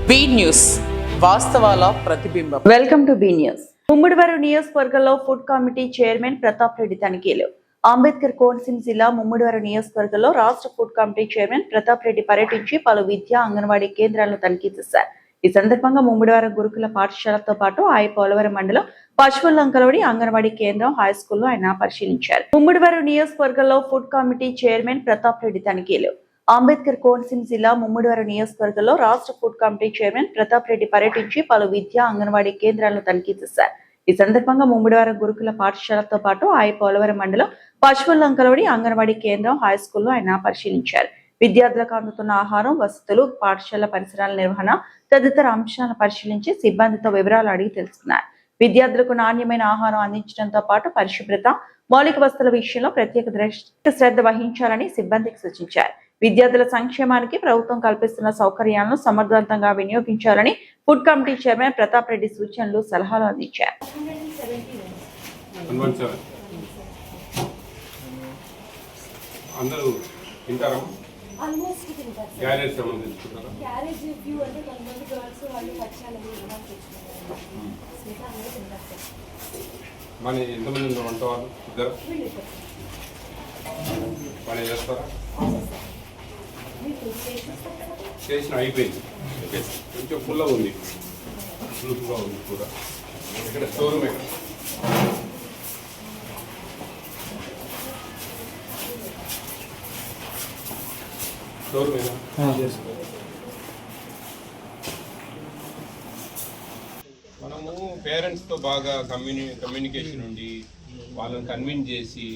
B news వాస్తవాల ప్రతిబింబం. Welcome to B news. Mummidivaram నియోజకవర్గంలో food committee chairman Pratap Reddy తనిఖీలు. అంబేద్కర్ కోనసీమ జిల్లా ముమ్మిడివరం నియోజకవర్గంలో రాష్ట్ర food committee chairman Pratap Reddy పర్యటించి పలు విద్యా అంగన్వాడీ కేంద్రాలను తనిఖీ చేశారు. ఈ సందర్భంగా ముమ్మిడివరం గురుకుల పాఠశాలతో పాటు పోలవరం మండలం పశువులంకలోని అంగన్వాడీ కేంద్రం హై స్కూల్లో ఆయన పరిశీలించారు. ముమ్మిడివరం నియోజకవర్గంలో food committee chairman Pratap Reddy తనిఖీలు. అంబేద్కర్ కోనసీమ జిల్లా ముమ్మిడివరం నియోజకవర్గంలో రాష్ట్ర food committee chairman Pratap Reddy పర్యటించి పలు విద్యా అంగన్వాడీ కేంద్రాలను తనిఖీ చేశారు. ఈ సందర్భంగా ముమ్మిడివరం గురుకుల పాఠశాలతో పాటు పోలవరం మండలం పశువులంకలోని అంగన్వాడీ కేంద్రం హై స్కూల్లో ఆయన పరిశీలించారు. విద్యార్థులకు అందుతున్న ఆహారం, వసతులు, పాఠశాల పరిసరాల నిర్వహణ తదితర అంశాలను పరిశీలించి సిబ్బందితో వివరాలు అడిగి తెలుసుకున్నారు. విద్యార్థులకు నాణ్యమైన ఆహారం అందించడంతో పాటు పరిశుభ్రత, మౌలిక వసతుల విషయంలో ప్రత్యేక శ్రద్ధ వహించాలని సిబ్బందికి సూచించారు. విద్యార్థుల సంక్షేమానికి ప్రభుత్వం కల్పిస్తున్న సౌకర్యాలను సమర్థవంతంగా వినియోగించాలని food committee chairman Pratap Reddy సూచనలు, సలహాలు అందించారు. ఎంతమంది వంట వాళ్ళు ఇద్దరు పని చేస్తారా? చేసిన అయిపోయింది. కొంచెం ఫుల్గా ఉంది, ఫుల్గా ఉంది కూడా. ఇక్కడ స్టోరూమ్ ఎక్కడ? స్టోరూమ్ ఏనా? మనము పేరెంట్స్తో బాగా కమ్యూనికేషన్ ఉండి వాళ్ళని కన్విన్స్ చేసి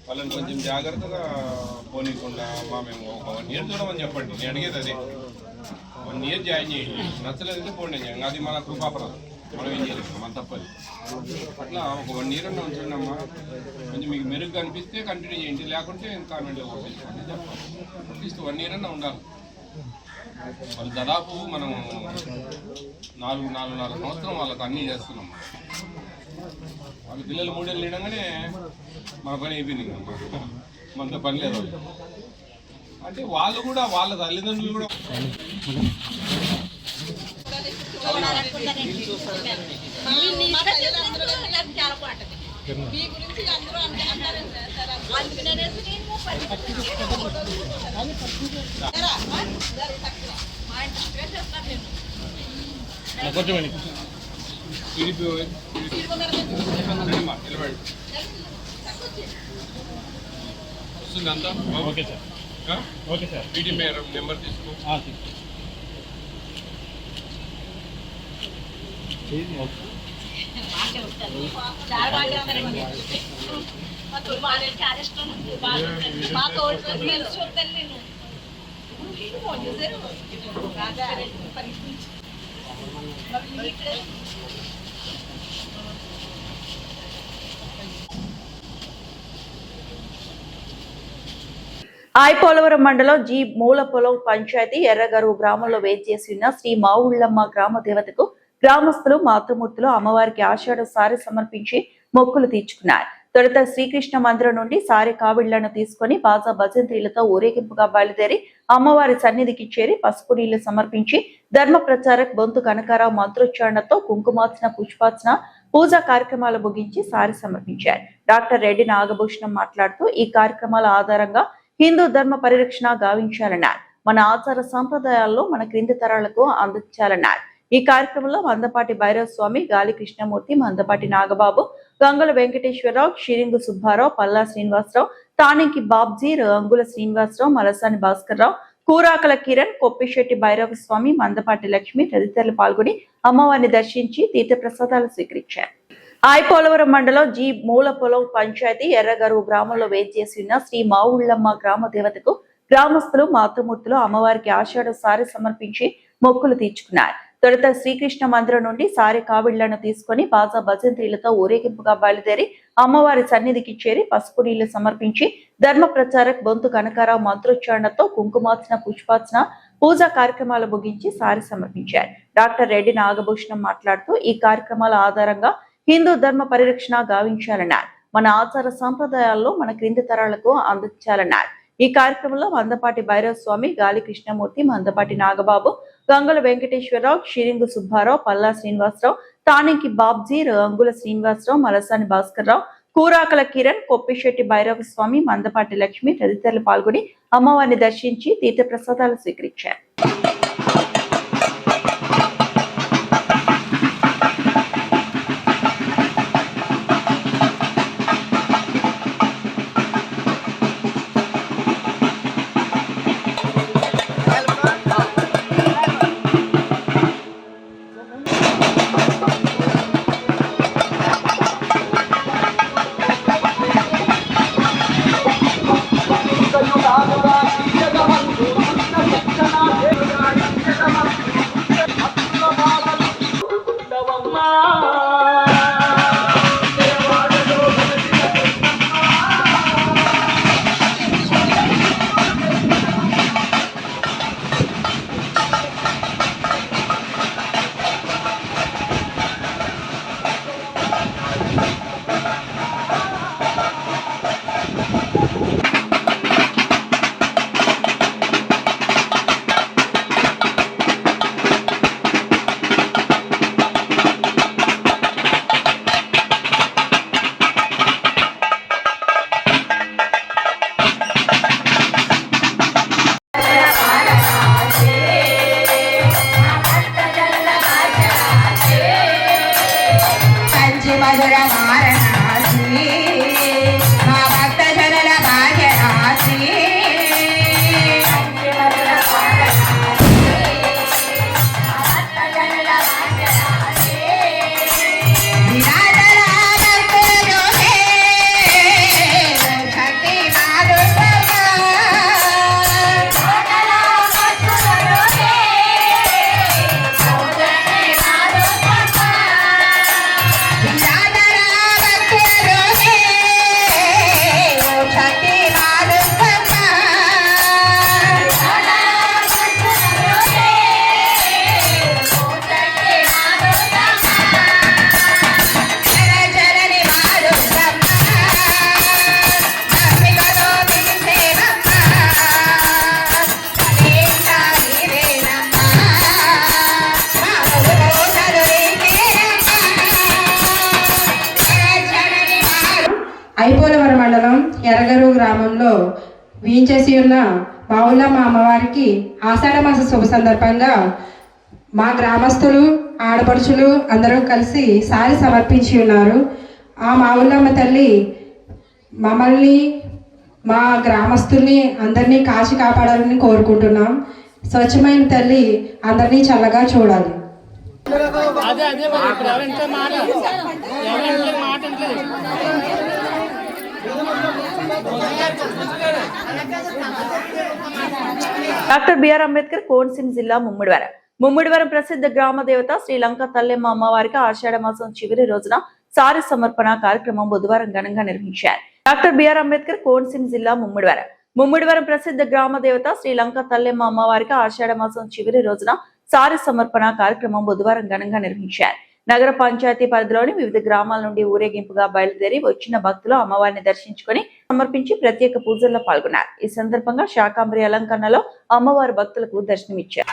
వాళ్ళని కొంచెం జాగ్రత్తగా పోనీకుండా మేము ఒక 1 year చూడమని చెప్పండి. నేను అడిగేది అదే, 1 year జాయిన్ చేయండి, నచ్చలేదంటే పోండి. అది మన కృపాపరం, మనం ఏం చేయలేదు, మన తప్పది. అట్లా ఒక 1 year అన్న ఉంచండి అమ్మా. కొంచెం మీకు మెరుగ్గా అనిపిస్తే కంటిన్యూ చేయండి, లేకుంటే కాన్వెంట్లో పంపించండి చెప్పాలి. అట్లీస్ట్ 1 year అన్న ఉండాలి. వాళ్ళు దాదాపు మనం 4 సంవత్సరం వాళ్ళకి అన్నీ చేస్తున్నాం. వాళ్ళ పిల్లలు 3 ఏళ్ళు నిండగానే మన పని అయిపోయింది, మనతో పని లేదు. అంటే వాళ్ళు కూడా వాళ్ళ తల్లిదండ్రులు కూడా వస్తుంది అంతా. Okay sir, okay sir. PT madam number తీసుకో. పోలవరం మండలం జి మూలపొలం పంచాయతీ ఎర్రగరువు గ్రామంలో వేంచేసి ఉన్న శ్రీ మావుళ్ళమ్మ గ్రామ దేవతకు గ్రామస్తులు, మాతృమూర్తులు అమ్మవారికి ఆషాఢ సారి సమర్పించి మొక్కులు తీర్చుకున్నారు. తొలుత శ్రీకృష్ణ మందిరం నుండి సారి కావిళ్లను తీసుకుని బాజా భజంత్రీలతో ఊరేగింపుగా బయలుదేరి అమ్మవారి సన్నిధికి చేరి పసుపు నీళ్లు సమర్పించి ధర్మ ప్రచారక్ బొంతు కనకారావు మంత్రోచ్చారణతో కుంకుమార్చన, పుష్పార్చన, పూజా కార్యక్రమాలు ముగించి సారి సమర్పించారు. డాక్టర్ రెడ్డి నాగభూషణం మాట్లాడుతూ ఈ కార్యక్రమాల ఆధారంగా హిందూ ధర్మ పరిరక్షణ గావించాలన్నారు. మన ఆచార సంప్రదాయాల్లో మన క్రింది తరాలకు అందించాలన్నారు. ఈ కార్యక్రమంలో మందపాటి భైరవ స్వామి, గాలి కృష్ణమూర్తి, మందపాటి నాగబాబు, గంగుల వెంకటేశ్వరరావు, షిరింగు సుబ్బారావు, పల్లా శ్రీనివాసరావు, తానింకి బాబ్జీ, గంగుల శ్రీనివాసరావు, మలసాని భాస్కర్రావు, కూరాకల కిరణ్, కొప్పిశెట్టి భైరవ స్వామి, మందపాటి లక్ష్మి తదితరులు పాల్గొని అమ్మవారిని దర్శించి తీర్థప్రసాదాలు స్వీకరించారు. పోలవరం మండలం జి మూలపొలం పంచాయతీ ఎర్రగరువు గ్రామంలో వేంచేసి ఉన్న శ్రీ మావుళ్ళమ్మ గ్రామ దేవతకు గ్రామస్తులు, మాతృమూర్తులు అమ్మవారికి ఆషాఢ సారి సమర్పించి మొక్కులు తీర్చుకున్నారు. తొలుత శ్రీకృష్ణ మందిరం నుండి సారి కావిళ్లను తీసుకుని బాజా భజంత్రీలతో ఊరేగింపుగా బయలుదేరి అమ్మవారి సన్నిధికి చేరి పసుపు నీళ్లు సమర్పించి ధర్మ ప్రచారక్ బొంతు కనకారావు మంత్రోచ్చారణతో కుంకుమార్చన, పుష్పార్చన, పూజా కార్యక్రమాలు ముగించి సారి సమర్పించారు. డాక్టర్ రెడ్డి నాగభూషణం మాట్లాడుతూ ఈ కార్యక్రమాల ఆధారంగా హిందూ ధర్మ పరిరక్షణ గావించాలన్నారు. మన ఆచార సంప్రదాయాల్లో మన క్రింది తరాలకు అందించాలన్నారు. ఈ కార్యక్రమంలో మందపాటి భైరవ స్వామి, గాలి కృష్ణమూర్తి, మందపాటి నాగబాబు, గంగుల వెంకటేశ్వరరావు, షిరింగు సుబ్బారావు, పల్లా శ్రీనివాసరావు, తానికి బాబ్జీ, గంగుల శ్రీనివాసరావు, మలసాని భాస్కర్రావు, కూరాకల కిరణ్, కొప్పిశెట్టి భైరవ స్వామి, మందపాటి లక్ష్మి తదితరులు పాల్గొని అమ్మవారిని దర్శించి తీర్థప్రసాదాలు స్వీకరించారు. ఐపోలవరం మండలం ఎర్రగరు గ్రామంలో వీంచేసి ఉన్న మావుళ్ళమ్మ అమ్మవారికి ఆషాఢమాస శుభ సందర్భంగా మా గ్రామస్తులు, ఆడపడుచులు అందరూ కలిసి సారి సమర్పించి ఉన్నారు. ఆ మావుళ్ళమ్మ తల్లి మమ్మల్ని, మా గ్రామస్తుల్ని అందరినీ కాచి కాపాడాలని కోరుకుంటున్నాం. స్వచ్ఛమైన తల్లి అందరినీ చల్లగా చూడాలి. డాక్టర్ బిఆర్ అంబేద్కర్ కోనసీమ జిల్లా ముమ్మిడివరం ప్రసిద్ధ గ్రామ దేవత శ్రీలంక తల్లెమ్మ అమ్మవారికి ఆషాఢ మాసం చివరి రోజున సారి సమర్పణ కార్యక్రమం బుధవారం ఘనంగా నిర్వహించారు. డాక్టర్ బిఆర్ అంబేద్కర్ కోనసీమ జిల్లా ముమ్మిడివరం ప్రసిద్ధ గ్రామ దేవత శ్రీలంక తల్లెమ్మ అమ్మవారికి ఆషాఢ మాసం చివరి రోజున సారి సమర్పణ కార్యక్రమం బుధవారం ఘనంగా నిర్వహించారు. నగర పంచాయతీ పరిధిలోని వివిధ గ్రామాల నుండి ఊరేగింపుగా బయలుదేరి వచ్చిన భక్తులు అమ్మవారిని దర్శించుకుని సమర్పించి ప్రత్యేక పూజల్లో పాల్గొన్నారు. ఈ సందర్భంగా శాకాంబరి అలంకరణలో అమ్మవారి భక్తులకు దర్శనమిచ్చారు.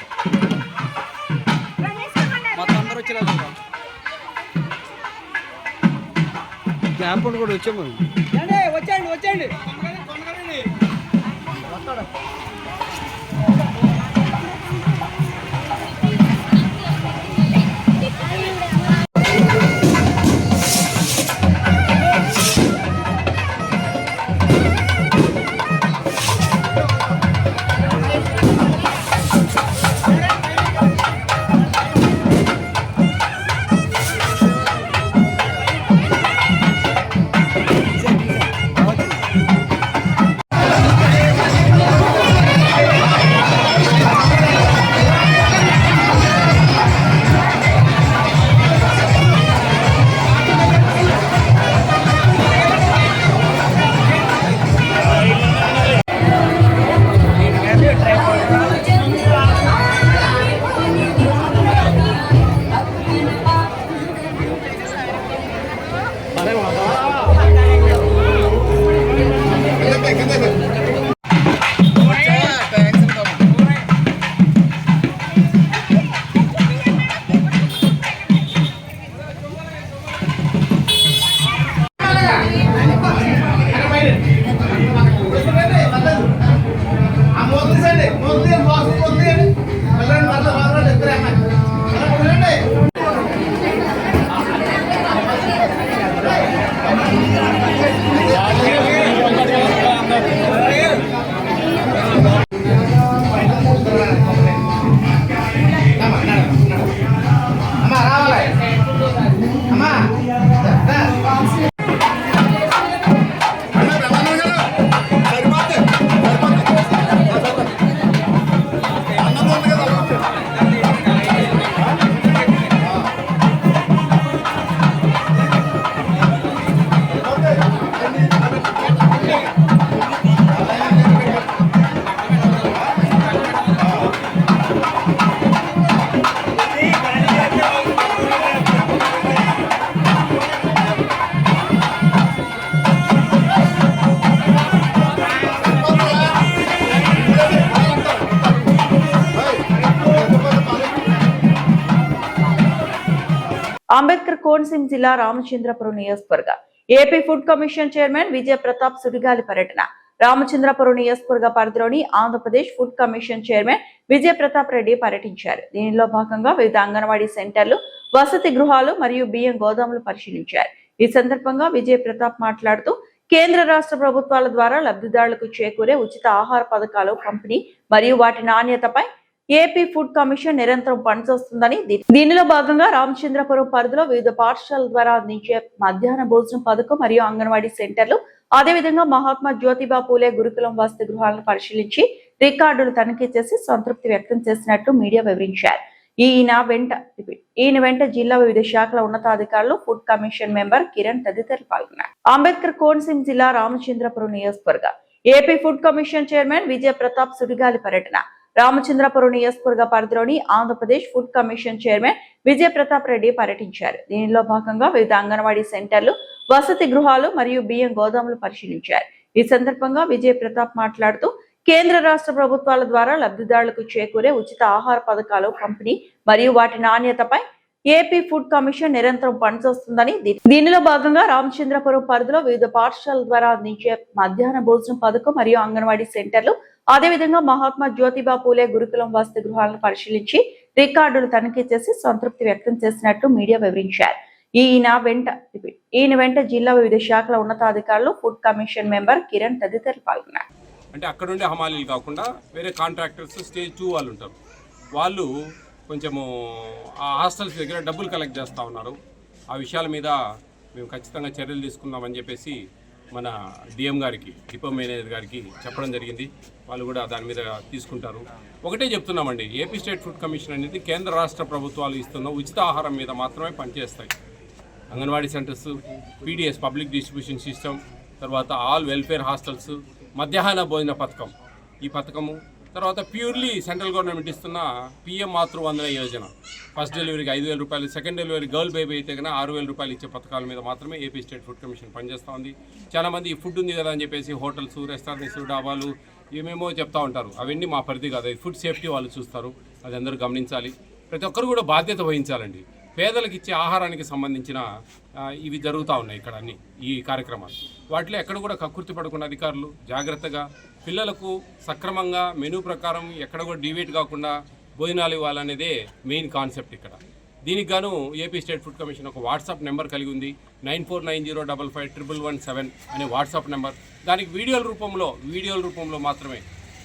అంబేద్కర్ కోనసీమ జిల్లా రామచంద్రపురం నియోజకవర్గ ఏపీ ఫుడ్ కమిషన్ చైర్మన్ విజయ ప్రతాప్ సుడిగాలి పర్యటన. రామచంద్రపురం నియోజకవర్గ పరిధిలోని ఆంధ్రప్రదేశ్ ఫుడ్ కమిషన్ చైర్మన్ విజయ ప్రతాప్ రెడ్డి పర్యటించారు. దీనిలో భాగంగా వివిధ అంగన్వాడీ సెంటర్లు, వసతి గృహాలు మరియు బియ్యం గోదాములు పరిశీలించారు. ఈ సందర్భంగా విజయ ప్రతాప్ మాట్లాడుతూ కేంద్ర రాష్ట్ర ప్రభుత్వాల ద్వారా లబ్ధిదారులకు చేకూరే ఉచిత ఆహార పథకాలు పంపిణీ మరియు వాటి నాణ్యతపై ఏపీ ఫుడ్ కమిషన్ నిరంతరం పనిచేస్తుందని, దీనిలో భాగంగా రామచంద్రపురం పరిధిలో వివిధ పాఠశాలల ద్వారా అందించే మధ్యాహ్న భోజనం పథకం మరియు అంగన్వాడీ సెంటర్లు, అదేవిధంగా మహాత్మా జ్యోతిబా పూలే గురుకులం వసతి గృహాలను పరిశీలించి రికార్డులు తనిఖీ చేసి సంతృప్తి వ్యక్తం చేసినట్లు మీడియా వివరించారు. ఈయన వెంట జిల్లా వివిధ శాఖల ఉన్నతాధికారులు, ఫుడ్ కమిషన్ మెంబర్ కిరణ్ తదితరులు పాల్గొన్నారు. అంబేద్కర్ కోనసీమ జిల్లా రామచంద్రపురం నియోజకవర్గ ఏపీ ఫుడ్ కమిషన్ చైర్మన్ విజయ ప్రతాప్ సుడిగాలి పర్యటన. రామచంద్రపురం నియోజకవర్గ పరిధిలోని ఆంధ్రప్రదేశ్ ఫుడ్ కమిషన్ చైర్మన్ విజయ ప్రతాప్ రెడ్డి పర్యటించారు. దీనిలో భాగంగా వివిధ అంగన్వాడీ సెంటర్లు, వసతి గృహాలు మరియు బియ్యం గోదాములు పరిశీలించారు. ఈ సందర్భంగా విజయ ప్రతాప్ మాట్లాడుతూ కేంద్ర రాష్ట్ర ప్రభుత్వాల ద్వారా లబ్ధిదారులకు చేకూరే ఉచిత ఆహార పథకాలు పంపిణీ మరియు వాటి నాణ్యతపై ఏపీ ఫుడ్ కమిషన్ నిరంతరం పనిచేస్తుందని, దీనిలో భాగంగా రామచంద్రపురం పరిధిలో వివిధ పాఠశాలల ద్వారా అందించే మధ్యాహ్న భోజనం పథకం మరియు అంగన్వాడీ సెంటర్లు, అదేవిధంగా మహాత్మా జ్యోతిబా పూలే గురుకులం వసతి గృహాలను పరిశీలించి రికార్డులు తనిఖీ చేసి సంతృప్తి వ్యక్తం చేసినట్లు మీడియా వివరించారు. ఈయన వెంట జిల్లా వివిధ శాఖల ఉన్నతాధికారులు, ఫుడ్ కమిషన్ మెంబర్ కిరణ్ తదితరులు పాల్గొన్నారు. అంటే అక్కడ ఉండే హమాలీలు కాకుండా వేరే కాంట్రాక్టర్స్ స్టేజ్ 2 వాళ్ళు ఉంటారు. వాళ్ళు కొంచెము ఆ హాస్టల్స్ దగ్గర డబ్బులు కలెక్ట్ చేస్తూ ఉన్నారు. ఆ విషయాల మీద మేము ఖచ్చితంగా చర్యలు తీసుకుందామని చెప్పేసి మన డిఎం గారికి, డిపో మేనేజర్ గారికి చెప్పడం జరిగింది. వాళ్ళు కూడా దాని మీద తీసుకుంటారు. ఒకటే చెప్తున్నామండి, ఏపీ స్టేట్ ఫుడ్ కమిషన్ అనేది కేంద్ర రాష్ట్ర ప్రభుత్వాలు ఇస్తున్న ఉచిత ఆహారం మీద మాత్రమే పనిచేస్తాయి. Anganwadi centres, PDS public distribution system, తర్వాత ఆల్ వెల్ఫేర్ హాస్టల్స్, మధ్యాహ్న భోజన పథకం, ఈ పథకము, తర్వాత ప్యూర్లీ సెంట్రల్ గవర్నమెంట్ ఇస్తున్న పిఎం మాతృవందన యోజన, ఫస్ట్ డెలివరీకి 5,000 రూపాయలు, సెకండ్ డెలివరీ గర్ల్ బేబీ అయితే కన్నా 6,000 రూపాయలు ఇచ్చే పథకాల మీద మాత్రమే ఏపీ స్టేట్ ఫుడ్ కమిషన్ పనిచేస్తూ ఉంది. చాలామంది ఈ ఫుడ్ ఉంది కదా అని చెప్పేసి హోటల్స్, రెస్టారెంట్స్, డాబాలు ఏమేమో చెప్తూ ఉంటారు. అవన్నీ మా పరిధి కాదు. ఫుడ్ సేఫ్టీ వాళ్ళు చూస్తారు. అది అందరూ గమనించాలి. ప్రతి ఒక్కరు కూడా బాధ్యత వహించాలండి. పేదలకు ఇచ్చే ఆహారానికి సంబంధించిన ఇవి జరుగుతూ ఉన్నాయి ఇక్కడ అన్ని ఈ కార్యక్రమాలు. వాటిలో ఎక్కడ కూడా కక్కుర్తి పడకుండా అధికారులు జాగ్రత్తగా పిల్లలకు సక్రమంగా మెనూ ప్రకారం ఎక్కడ కూడా డివేట్ కాకుండా భోజనాలు ఇవ్వాలనేదే మెయిన్ కాన్సెప్ట్ ఇక్కడ. దీనికి గాను ఏపీ స్టేట్ ఫుడ్ కమిషన్ ఒక వాట్సాప్ నెంబర్ కలిగి ఉంది. 9490555117 అనే వాట్సాప్ నెంబర్. దానికి వీడియోల రూపంలో మాత్రమే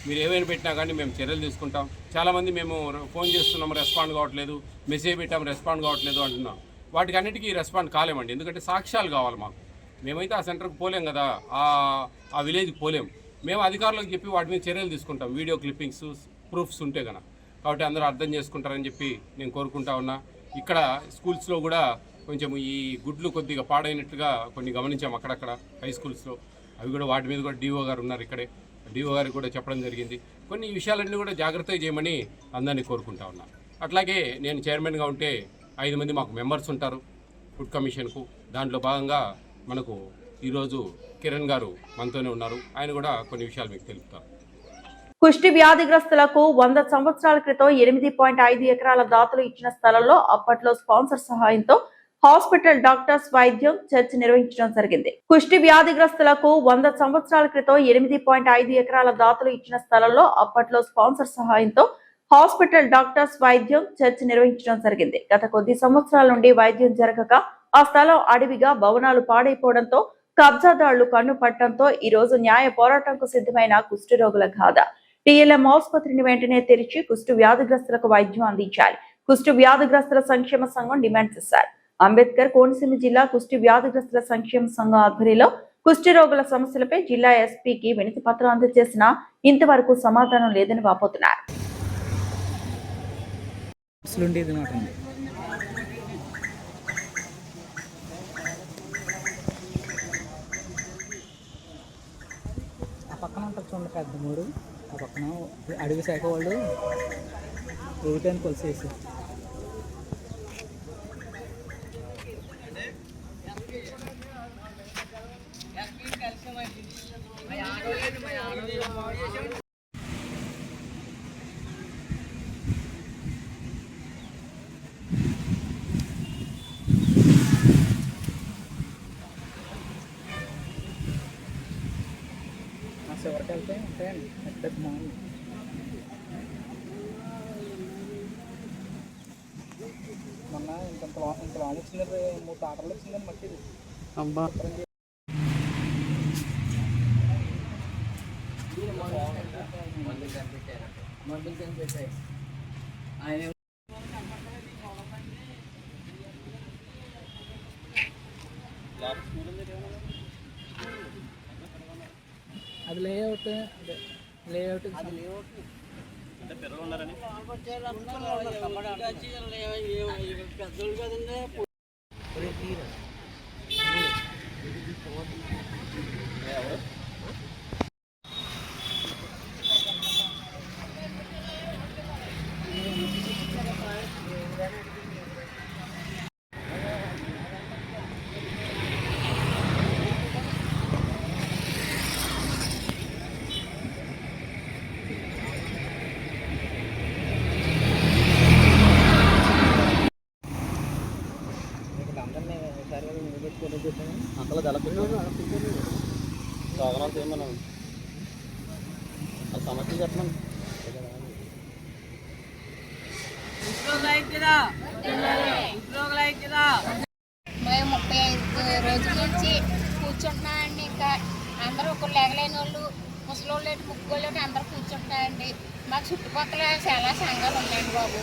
మీరు ఏమైనా పెట్టినా కానీ మేము చర్యలు తీసుకుంటాం. చాలామంది మేము ఫోన్ చేస్తున్నాము, రెస్పాండ్ కావట్లేదు, మెసేజ్ పెట్టాము, రెస్పాండ్ కావట్లేదు అంటున్నాం. వాటికి అన్నిటికీ రెస్పాండ్ కాలేమండి. ఎందుకంటే సాక్ష్యాలు కావాలి మాకు. మేమైతే ఆ సెంటర్కి పోలేం కదా, ఆ విలేజ్కి పోలేం. మేము అధికారులకు చెప్పి వాటి మీద చర్యలు తీసుకుంటాం, వీడియో క్లిప్పింగ్స్, ప్రూఫ్స్ ఉంటే కనుక. కాబట్టి అందరూ అర్థం చేసుకుంటారని చెప్పి నేను కోరుకుంటా ఉన్నా. ఇక్కడ స్కూల్స్లో కూడా కొంచెం ఈ గుడ్లు కొద్దిగా పాడైనట్టుగా కొన్ని గమనించాము అక్కడక్కడ హై స్కూల్స్లో. అవి కూడా వాటి మీద కూడా డిఓ గారు ఉన్నారు ఇక్కడే. డిఓ గారికి కూడా చెప్పడం జరిగింది. కొన్ని విషయాలన్నీ కూడా జాగ్రత్తగా చేయమని అందరినీ కోరుకుంటా ఉన్నా. అట్లాగే నేను చైర్మన్గా ఉంటే 5 మంది మాకు మెంబర్స్ ఉంటారు ఫుడ్ కమిషన్కు. దాంట్లో భాగంగా మనకు ఈరోజు కిరణ్ గారు మనతోనే ఉన్నారు. ఆయన కూడా కొన్ని విషయాలు మీకు తెలుపుతారు. కుష్టి వ్యాధిగ్రస్తులకు 100 సంవత్సరాల క్రితం 8.5 ఎకరాల దాతలు ఇచ్చిన స్థలంలో అప్పట్లో స్పాన్సర్ సహాయంతో హాస్పిటల్, డాక్టర్స్, వైద్యం, చర్చ్ నిర్వహించడం జరిగింది. కుష్టి వ్యాధిగ్రస్తులకు 100 సంవత్సరాల క్రితం 8.5 ఎకరాల దాతలు ఇచ్చిన స్థలంలో అప్పట్లో స్పాన్సర్ సహాయంతో హాస్పిటల్, డాక్టర్స్, వైద్యం, చర్చ్ నిర్వహించడం జరిగింది. గత కొద్ది సంవత్సరాల నుండి వైద్యం జరగక ఆ స్థలం అడవిగా, భవనాలు పాడైపోవడంతో కబ్జాదారులు కన్ను పట్టడంతో ఈ రోజు న్యాయ పోరాటంకు సిద్ధమైన కుష్టి రోగుల గాథ. టీఎల్ఎం ఆసుపత్రిని వెంటనే తెరిచి కుష్టి వ్యాధిగ్రస్తులకు వైద్యం అందించాలి. కుష్టి వ్యాధిగ్రస్తుల సంక్షేమ సంఘం డిమాండ్ చేశారు. అంబేద్కర్ కోనసీమ జిల్లా కుష్టి వ్యాధిగ్రస్తుల సంక్షేమ సంఘం ఆధ్వర్యంలో కుష్టి రోగుల సమస్యలపై జిల్లా ఎస్పీకి వినతి పత్రం అందజేసినా ఇంతవరకు సమాధానం లేదని వాపోతున్నారు. పక్కన ఉంటుంది చూడండి పెద్ద మూడు, ఆ పక్కన అడవి శాఖ వాళ్ళు ఒకటే కొలిసేసి అయితే ఉంటాయండి పెద్ద మామూలు. మొన్న ఇంత లాంగ్ వచ్చిందండి, 3 టాటర్లు వచ్చిందండి మట్టి. అబ్బా మందులు కనిపెట్టాయి ఆయన. అది లేఅవుట్, అదే లేఅవుట్ అంటే పిల్లలు ఉన్నారని అందరినీ ఒకసారి నిలబెట్టుకొని అంతలో సాధనాలు చేయమన్నా ఆ సమస్య చెప్పమని. మేము 35 రోజుల నుంచి కూర్చుంటున్నామండి. ఇంకా అందరూ ఒకళ్ళు లేగలేని వాళ్ళు, ముసలోళ్ళు ఏంటి, ముగ్గులు ఏంటి, అందరూ కూర్చుంటున్నాయండి. మాకు చుట్టుపక్కల చాలా సంఘాలు ఉన్నాయండి బాబు.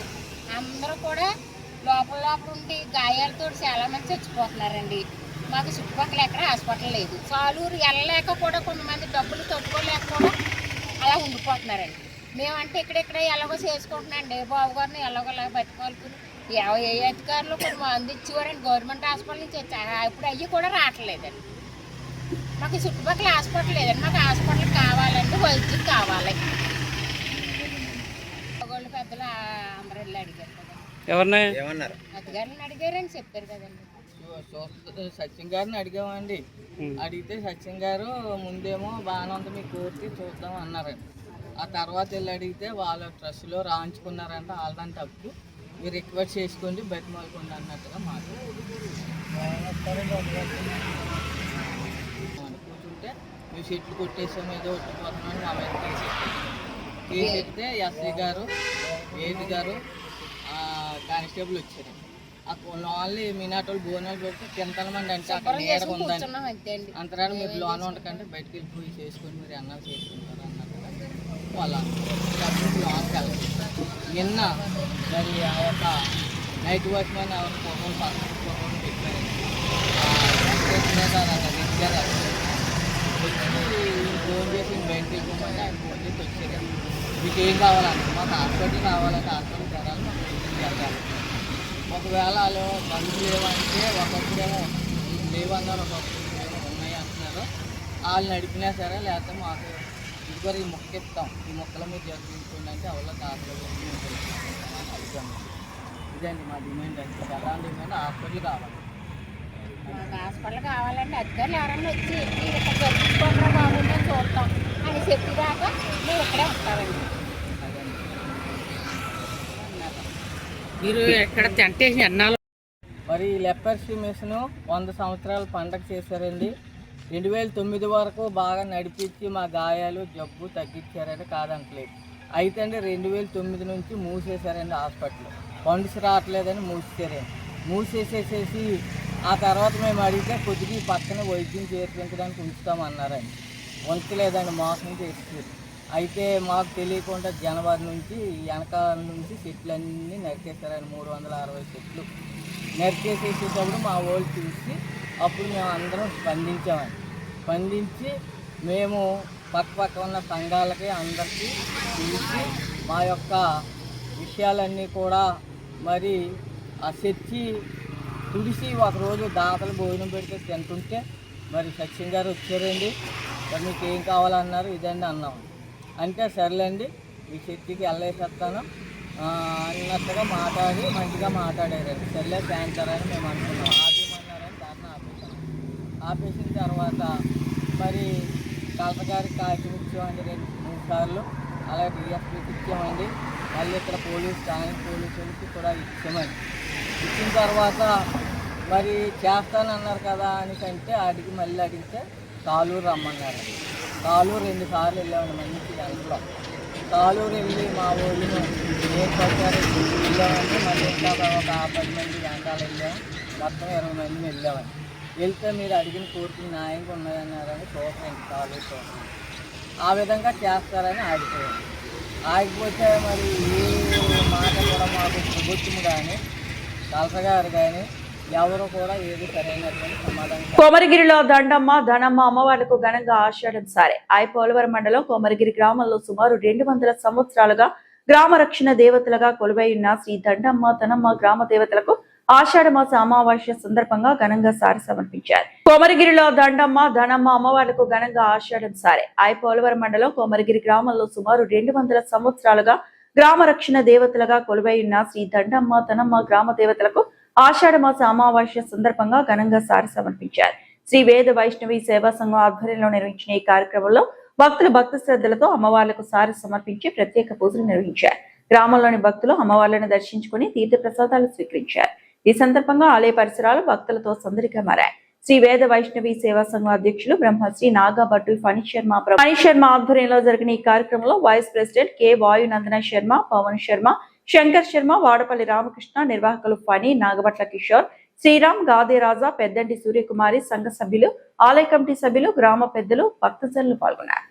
అందరూ కూడా లోపల ఉండి గాయాలతో చాలామంది చచ్చిపోతున్నారండి. మాకు చుట్టుపక్కల ఎక్కడ హాస్పిటల్ లేదు. సాలూరు వెళ్ళలేక కూడా కొంతమంది డబ్బులు తట్టుకోలేక కూడా అలా ఉండిపోతున్నారండి. మేమంటే ఇక్కడెక్కడ ఎలాగో చేసుకుంటున్నాండి, బాబు గారిని ఎలాగోలా బతికోలుకుని ఏ అధికారులు కొన్ని మంది ఇచ్చేవారండి గవర్నమెంట్ హాస్పిటల్ నుంచి వచ్చారు. ఇప్పుడు అవి కూడా రావట్లేదండి. మాకు చుట్టుపక్కల హాస్పిటల్ లేదండి. మాకు హాస్పిటల్ కావాలండి, వైద్యం కావాలి. వాళ్ళు పెద్దలు అందరూ వెళ్ళి అడిగారు కదండి, ఎవరిని అధికారులను అడిగారని చెప్పారు కదండి. సచిన్ గారిని అడిగామండి. అడిగితే సచిన్ గారు ముందేమో బాగానే ఉంది, మీ కోర్టు చూద్దాం అన్నారండి. ఆ తర్వాత వెళ్ళి అడిగితే వాళ్ళ ట్రస్ట్లో రాయించుకున్నారంట. వాళ్ళని తప్పు, మీరు రిక్వెస్ట్ చేసుకోండి, బతిమాలకుండా అన్నట్టుగా కూర్చుంటే మేము చెట్లు కొట్టేసాం, ఏదో ఒట్టిపోతున్నామని మా మీద కేసు ఎత్తితే ఎస్ఐ గారు, ఏది గారు, కానిస్టేబుల్ వచ్చారు. ఆ ఓన్లీ మీనాటోళ్ళు బోనాలు పెడితే కింతల మంది అంటే అక్కడ నీడ ఉందండి. అంతరాన్ని మీరు లోన్ ఉండకంటే బయటకు వెళ్ళిపోయి చేసుకొని మీరు అన్నాలు చేసుకుంటారు అన్నట్టుగా వాళ్ళ లోన్కి వెళ్ళాలి. నిన్న మరి ఆ యొక్క నైట్ వాచ్మెన్ ఎవరు ఫోటోలు ఫోటోలు పెట్టారు. ఫోన్ చేసి బయటకు వెళ్ళిపోమంటే ఆయన ఫోన్ చేసి వచ్చారు. మీకు ఏం కావాలంటే మాకు హాస్పిటల్ కావాలంటే హాస్పిటల్ జరగాలి, మాకు వెళ్ళాలి. ఒకవేళ వాళ్ళు బంధువులు లేవంటే ఒకప్పుడేమో లేవన్నారు, ఒకప్పుడు ఉన్నాయి అంటున్నారు. వాళ్ళు నడిపినా సరే, లేకపోతే మాకు ఇదిగో ఈ మొక్క ఇస్తాం, ఈ మొక్కల మీద జరుగుతుంది అంటే అవల్ల హాస్పిటల్ అడుగుతాం. ఇదండి మా డిమాండ్. అంటే ప్రధాన డిమాండ్ హాస్పిటల్ కావాలి. మాకు హాస్పిటల్ కావాలంటే అధికారులు ఎవరన్నా వచ్చి మీరు ఇక్కడ జరుగుతుంటారా బాగుందని చూస్తాం అని చెప్పేదాకా మేము ఇక్కడే ఉంటామండి. మీరు ఎక్కడ టెంటేసి ఎన్నాళ్ళు మరి లెపర్సీ మిషన్ 100 సంవత్సరాలు పండగ చేశారండి. 2009 వరకు బాగా నడిపించి మా గాయాలు జబ్బు తగ్గించారండి, కాదంటలేదు. అయితే అండి 2009 నుంచి మూసేశారండి హాస్పిటల్. ఫండ్స్ రావట్లేదని మూసేసేసి ఆ తర్వాత మేము అడిగితే కొద్దిగా పక్కన వైద్యం చేర్పించడానికి ఉంచుతామన్నారండి. ఉంచలేదండి, మోసం చేసి. అయితే మాకు తెలియకుండా జనవరి నుంచి వెనకాల నుంచి చెట్లు అన్నీ నరికేశారండి. 360 చెట్లు నరికేసేసేటప్పుడు మా వాళ్ళు చూసి అప్పుడు మేము అందరం స్పందించి మేము పక్క ఉన్న సంఘాలకి అందరికీ చూసి మా యొక్క విషయాలన్నీ కూడా మరి ఆ చర్చి తుడిసి ఒకరోజు దాతలు భోజనం పెడితే తింటుంటే మరి సచిన్ గారు వచ్చారండి. మరి మీకు ఏం కావాలన్నారు, ఇదండి అన్నాం. అంటే సర్లేండి ఈ చర్చికి వెళ్ళేసేస్తాను అన్నట్టుగా మాట్లాడి మంచిగా మాట్లాడారండి. సర్లే శాంతారా అని మేము అనుకున్నాం. ఆపేమన్నారని దాన్ని ఆపేసిన తర్వాత మరి కలెక్టర్ గారికి కాగితం ఇచ్చామండి 2-3 సార్లు. అలాగే డిఎస్పీకి ఇచ్చామండి. మళ్ళీ ఇక్కడ స్థానిక పోలీసులకి కూడా ఇచ్చామండి. ఇచ్చిన తర్వాత మరి చేస్తానన్నారు కదా అని కంటే మళ్ళీ అడిగితే సాలూరు రమ్మన్నారండి. కాలూరు 2 సార్లు వెళ్ళామండి మంచి ఎండలో. కాలూరు వెళ్ళి మా ఊళ్ళో నేను పట్టారు వెళ్ళామండి. మళ్ళీ ఇంకా ఒక 10 మంది గంటలు వెళ్ళాము. మొత్తం 20 మంది వెళ్ళామండి. వెళ్తే మీరు అడిగిన కోరికలు న్యాయంగా ఉన్నాయన్నారని చూడండి, కాలూరు చూడండి. ఆ విధంగా చేస్తారని ఆగిపోయాం. ఆగిపోతే మరి ఏ మాట కూడా మాకు ప్రభుత్వం కానీ కలెక్టర్ గారు కానీ ఎవరు కూడా ఏది సరైనటువంటి సమాధానం. కోమరగిరిలో దండమ్మ ధనమ్మ అమ్మవార్లకు ఘనంగా ఆషాఢం సారే. పోలవరం మండలం కోమరగిరి గ్రామంలో సుమారు 200 సంవత్సరాలుగా గ్రామ రక్షణ దేవతలుగా కొలువై ఉన్న శ్రీ దండమ్మ ధనమ్మ గ్రామ దేవతలకు ఆషాఢ మాస అమావాస్య సందర్భంగా ఘనంగా సారి సమర్పించారు. కోమరగిరిలో దండమ్మ ధనమ్మ అమ్మవార్లకు ఘనంగా ఆషాఢం సారే. పోలవరం మండలం కోమరగిరి గ్రామంలో సుమారు 200 సంవత్సరాలుగా గ్రామ రక్షణ దేవతలుగా కొలువై ఉన్న శ్రీ దండమ్మ ధనమ్మ గ్రామ దేవతలకు ఆషాఢ మాస అమావాస్య సందర్భంగా ఘనంగా సారి సమర్పించారు. శ్రీ వేద వైష్ణవి సేవా సంఘం ఆధ్వర్యంలో నిర్వహించిన ఈ కార్యక్రమంలో భక్తులు భక్తి శ్రద్ధలతో అమ్మవార్లకు సారి సమర్పించి ప్రత్యేక పూజలు నిర్వహించారు. గ్రామంలోని భక్తులు అమ్మవార్లను దర్శించుకుని తీర్థ ప్రసాదాలు స్వీకరించారు. ఈ సందర్భంగా ఆలయ పరిసరాలు భక్తులతో సందడిగా మారాయి. శ్రీ వేద వైష్ణవి సేవా సంఘం అధ్యక్షులు బ్రహ్మశ్రీ నాగాభట్టు ఫణి శర్మ ఆధ్వర్యంలో జరిగిన ఈ కార్యక్రమంలో vice president K Vayunandana Sharma, Pavan Sharma, Shankar Sharma, Vadapalli Ramakrishna, నిర్వాహకులు ఫణి, నాగభట్ల కిషోర్, శ్రీరామ్, గాదే రాజా, పెద్దంటి సూర్యకుమారి, సంఘ సభ్యులు, ఆలయ కమిటీ సభ్యులు, గ్రామ పెద్దలు, భక్తజనులు పాల్గొన్నారు.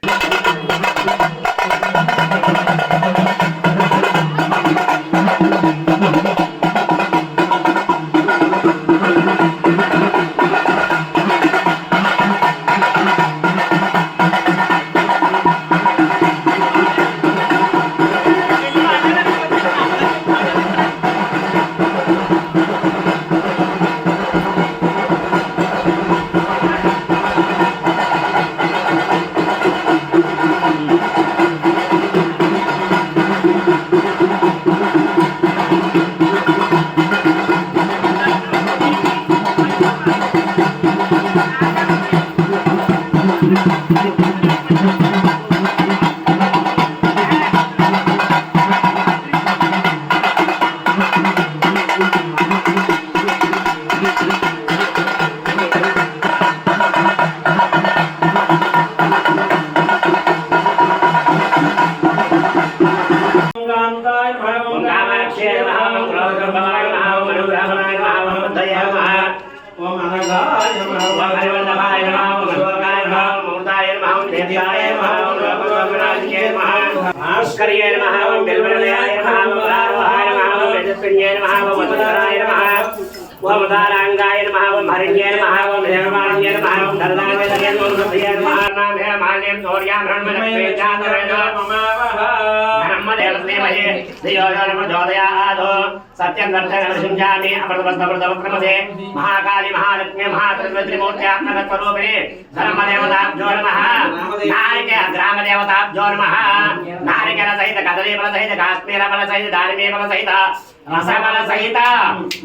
सत्यं दर्शनमर्शुञ्जामि अमृतवस्तमृतवक्रमसे महाकाली महालक्ष्मी महात्रिमूर्त्यात्मकस्वरूपिणे धर्मदेवताभ्यो नमः नारिकेल ग्रामदेवताभ्यो नमः नारिकेल सहित कदलीफल सहित काश्मीरफल सहित दानिमेफल सहित रसफल सहित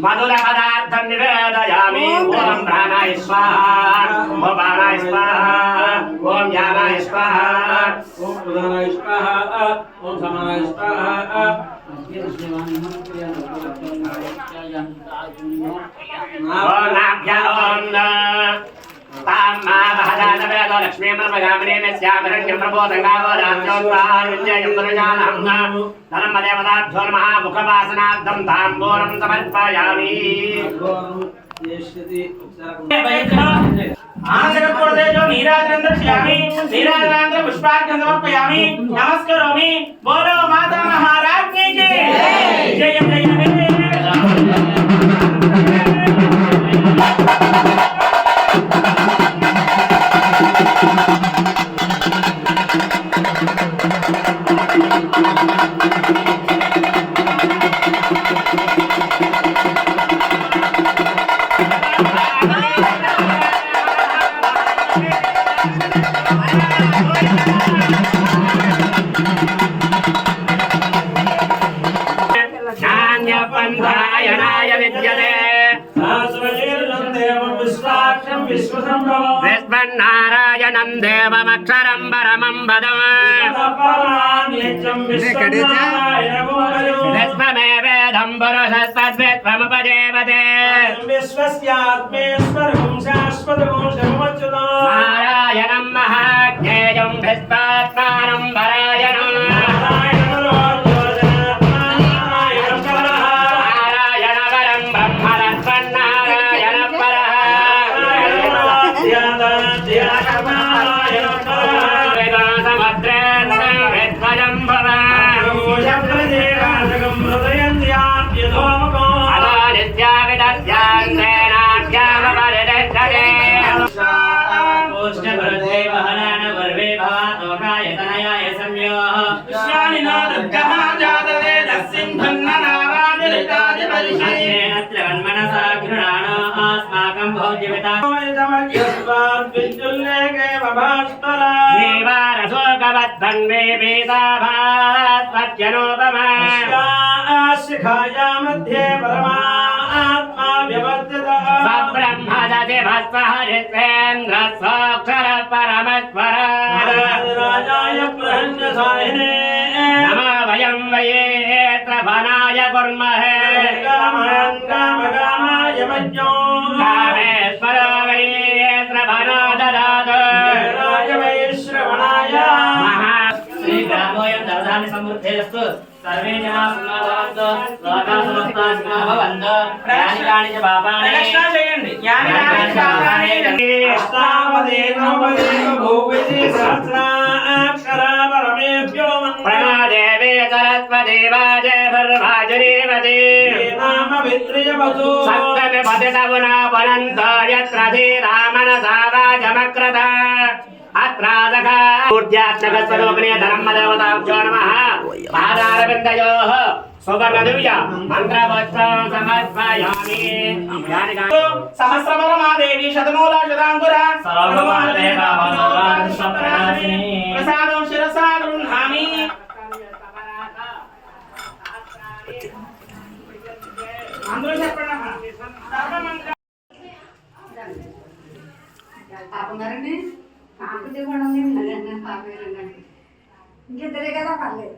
मधुर पदार्थं निवेदयामि ओम प्राणाय स्वाहा ओम प्राणाय स्वाहा ओम ज्ञानाय स्वाहा ओम प्रधानाय स्वाहा ओम समानाय स्वाहा लक्ष्मी धर्मदेवताभ्यो नमः मुखवासनार्थं ताम्बूलं समर्पयामि नीराजनंदर्शयामि पुष्पार्घ्यं समर्पयामि नमस्करोमि बोलो माता महाराज की जय जय जय विश्वनारायणं देवमक्षरं परमं विश्वमेवेदं पुरुषस्तद्विश्वमुपदेवते नारायणं महाज्ञेयं शिखाया मध्ये परमात्मा व्यवर्तितः ब्रह्मदति भस्महरित्वेन्द्र सोऽक्षर परमेश्वर राजाय प्रहन्यसायिने नमो वयं वयेत्र वनाय कुर्महे कामाय मज्ञो कामेश्वरो वयेत्र वनो ददातु राज वै श्रवणाय श्रीग्रामोऽयं दर्शानि समृद्धेस्तु सर्वे जनाः सुखिनो भवन्तु लोकाः समस्ताः सुखिनो भवन्तु यानि कानि च पापानि ప్రదక్షిణ చేయండి యాని యాని పాపాని అష్టావదే నవదే భూవిధి సహస్రాక్షర పరమేభ్యో ప్రణాదేవి సరస్వతి వాజే సర్వాజరీవతి నామ విత్రియవతు సప్తమి పతితమునా పనంతో యత్ర ధీరామనసా వాజమక్రత అత్రాదకా ఊర్ధ్యాత్మకస్వరూపిణే ధర్మదేవతాభ్యో నమః పాదారవిందయోః సువర్ణదివ్య మంత్రపుష్పం సమర్పయామి సహస్రవరమాదేవి శతమూల శతాంకుర ప్రసాదం శిరసా గృహామి అందరూ చెప్పండి సర్వమంత్ర ఇంకిద్దరే కదా పర్లేదు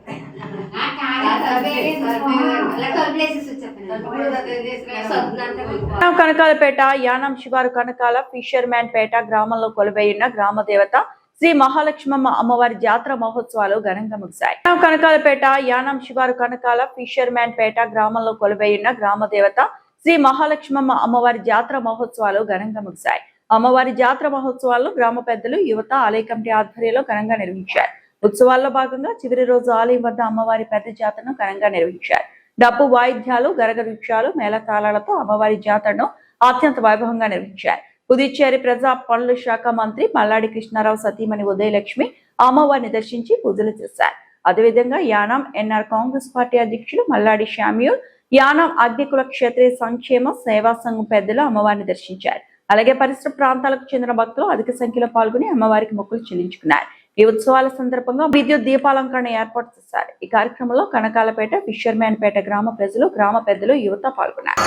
కనకాలపేట యానం శివారు కనకాల ఫిషర్మ్యాన్ పేట గ్రామంలో కొలువైయున్న గ్రామ దేవత శ్రీ మహాలక్ష్మమ్మ అమ్మవారి జాతర మహోత్సవాలు ఘనంగా ముగిశాయి. కనకాలపేట యానం శివారు కనకాల ఫిషర్మ్యాన్ పేట గ్రామంలో కొలువైయున్న గ్రామ దేవత శ్రీ మహాలక్ష్మమ్మ అమ్మవారి జాతర మహోత్సవాలు ఘనంగా ముగిశాయి. అమ్మవారి జాతర మహోత్సవాల్లో గ్రామ పెద్దలు యువత ఆలయ కమిటీ ఆధ్వర్యంలో ఘనంగా నిర్వహించారు. ఉత్సవాల్లో భాగంగా చివరి రోజు ఆలయం వద్ద అమ్మవారి పెద్ద జాతరను ఘనంగా నిర్వహించారు. డప్పు వాయిద్యాలు గరగ వృక్షాలు మేళతాళాలతో అమ్మవారి జాతరను అత్యంత వైభవంగా నిర్వహించారు. పుదుచ్చేరి ప్రజా పనుల శాఖ మంత్రి మల్లాడి కృష్ణారావు సతీమణి ఉదయలక్ష్మి అమ్మవారిని దర్శించి పూజలు చేశారు. అదేవిధంగా యానాం ఎన్ఆర్ కాంగ్రెస్ పార్టీ అధ్యక్షులు మల్లాడి శామ్యూల్, యానాం అగ్నికుల క్షత్రియ సంక్షేమ సేవా సంఘం పెద్దలు అమ్మవారిని దర్శించారు. అలాగే పరిసర ప్రాంతాలకు చెందిన భక్తులు అధిక సంఖ్యలో పాల్గొని అమ్మవారికి మొక్కులు చెల్లించుకున్నారు. ఈ ఉత్సవాల సందర్భంగా విద్యుత్ దీపాలంకరణ ఏర్పాటు చేశారు. ఈ కార్యక్రమంలో కనకాలపేట ఫిషర్మ్యాన్ పేట గ్రామ ప్రజలు, గ్రామ పెద్దలు, యువత పాల్గొన్నారు.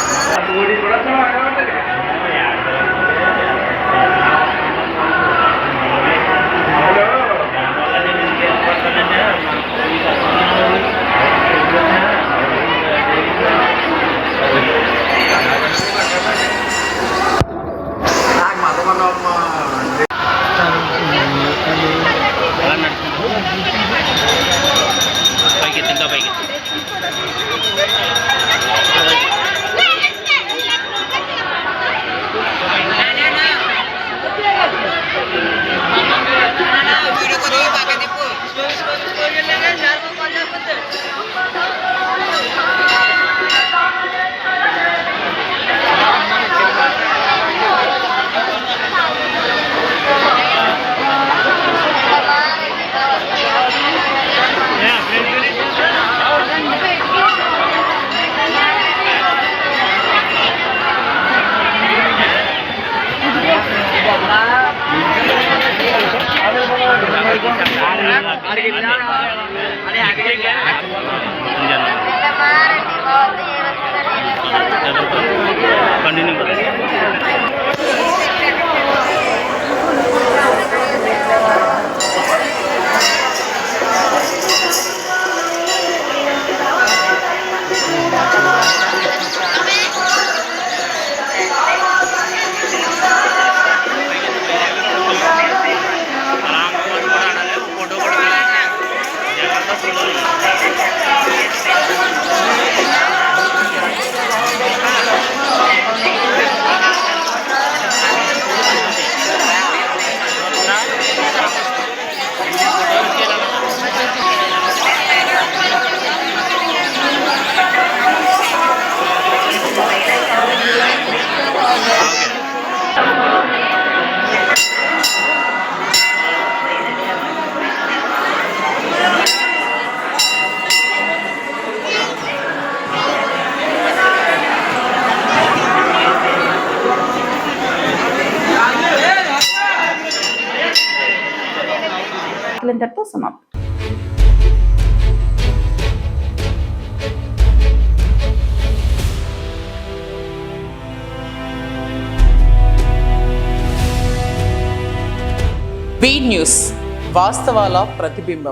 వార్తలు ఇంతటితో సమాప్తం. బీ న్యూస్ వాస్తవాల ప్రతిబింబం.